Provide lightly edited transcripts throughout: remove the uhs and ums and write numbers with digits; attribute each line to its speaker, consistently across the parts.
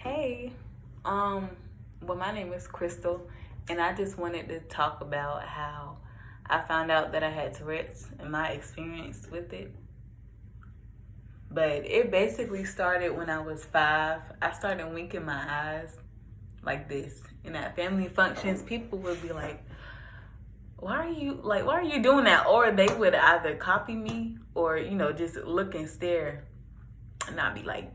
Speaker 1: Hey, well, my name is Crystal, and I just wanted to talk about how I found out that I had Tourette's and my experience with it. But it basically started when I was 5. I started winking my eyes like this. And at family functions, people would be like, why are you doing that? Or they would either copy me or, just look and stare. And I'd be like,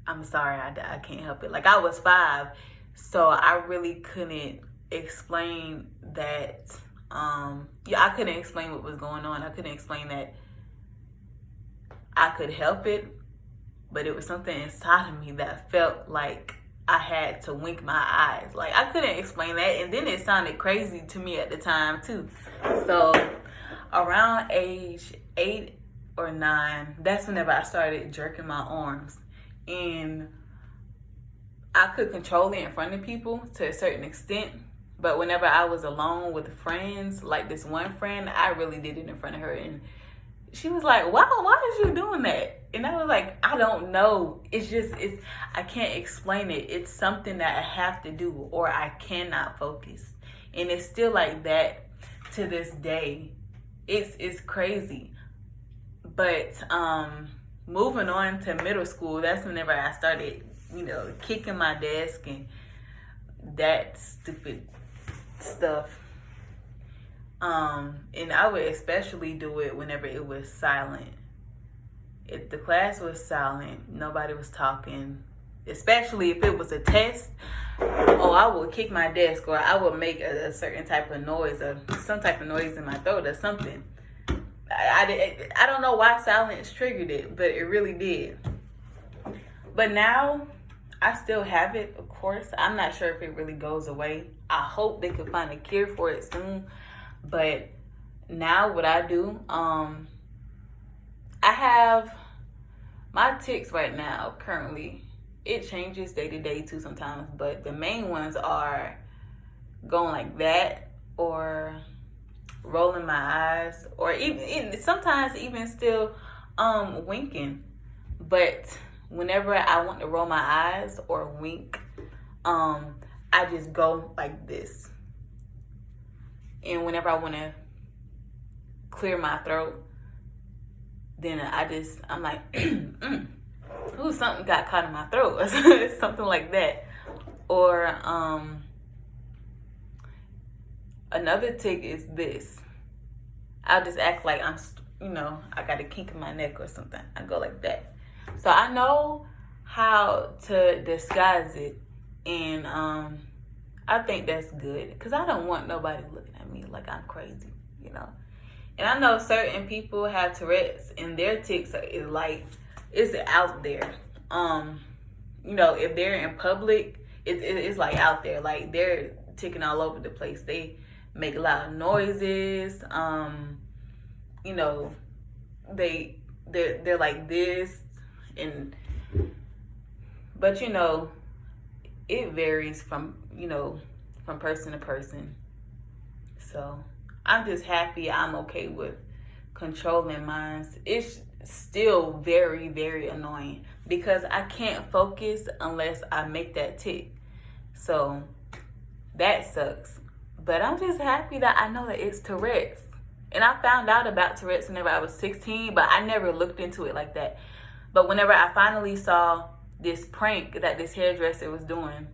Speaker 1: I'm sorry, I can't help it. Like, I was 5, so I really couldn't explain that. I couldn't explain what was going on. I couldn't explain that I could help it, but it was something inside of me that felt like I had to wink my eyes. Like, I couldn't explain that, and then it sounded crazy to me at the time, too. So, around age 8 or 9, that's whenever I started jerking my arms. And I could control it in front of people to a certain extent. But whenever I was alone with friends, like this one friend, I really did it in front of her. And she was like, wow, why is you doing that? And I was like, I don't know. I can't explain it. It's something that I have to do or I cannot focus. And it's still like that to this day. It's crazy. But, moving on to middle school, that's whenever I started, kicking my desk and that stupid stuff. And I would especially do it whenever it was silent. If the class was silent, nobody was talking, especially if it was a test, I would kick my desk or I would make a certain type of noise or some type of noise in my throat or something. I don't know why silence triggered it, but it really did. But now, I still have it, of course. I'm not sure if it really goes away. I hope they could find a cure for it soon. But now what I do, I have my tics right now currently. It changes day to day too sometimes. But the main ones are going like that or rolling my eyes, or even sometimes even still winking. But whenever I want to roll my eyes or wink, I just go like this. And whenever I want to clear my throat, then I'm like, ooh, something got caught in my throat. Something like that. Or another tic is this. I'll just act like I got a kink in my neck or something. I go like that. So I know how to disguise it. And I think that's good. Because I don't want nobody looking at me like I'm crazy, And I know certain people have Tourette's and their tics is like, it's out there. If they're in public, it's like out there. Like they're ticking all over the place. They make loud noises. They're like this, but it varies from person to person. So I'm just happy I'm okay with controlling mine. It's still very, very annoying because I can't focus unless I make that tic. So that sucks. But I'm just happy that I know that it's Tourette's. And I found out about Tourette's whenever I was 16, but I never looked into it like that. But whenever I finally saw this prank that this hairdresser was doing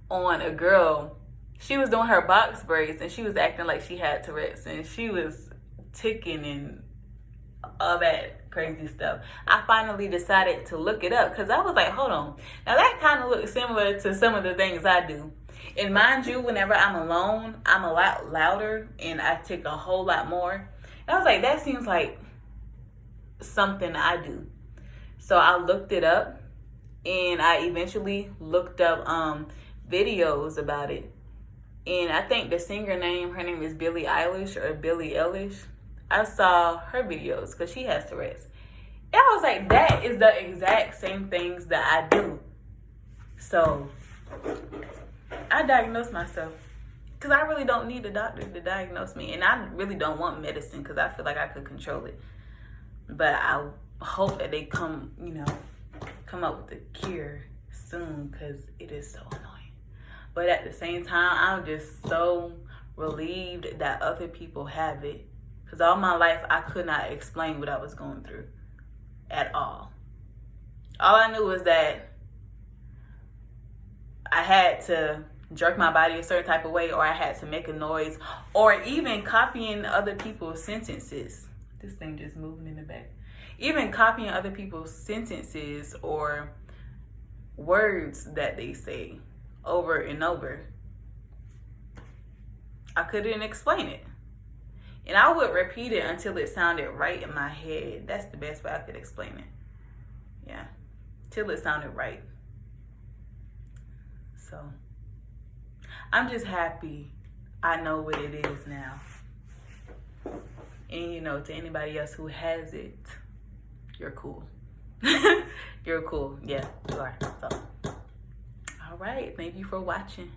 Speaker 1: on a girl, she was doing her box braids and she was acting like she had Tourette's and she was ticking and all that crazy stuff. I finally decided to look it up because I was like, hold on. Now that kind of looks similar to some of the things I do. And mind you, whenever I'm alone, I'm a lot louder and I tic a whole lot more. And I was like, that seems like something I do. So I looked it up and I eventually looked up videos about it. And I think the singer her name is Billie Eilish or Billie Eilish. I saw her videos because she has Tourette's. And I was like, that is the exact same things that I do. So I diagnosed myself because I really don't need a doctor to diagnose me. And I really don't want medicine because I feel like I could control it. But I hope that they come come up with the cure soon, because it is so annoying. But at the same time, I'm just so relieved that other people have it. Because all my life, I could not explain what I was going through at all. All I knew was that I had to jerk my body a certain type of way, or I had to make a noise, or even copying other people's sentences. This thing just moving in the back. Even copying other people's sentences or words that they say over and over. I couldn't explain it. And I would repeat it until it sounded right in my head. That's the best way I could explain it. Yeah. Till it sounded right. So, I'm just happy I know what it is now. And, you know, to anybody else who has it, you're cool. You're cool. Yeah, you are. So, all right. Thank you for watching.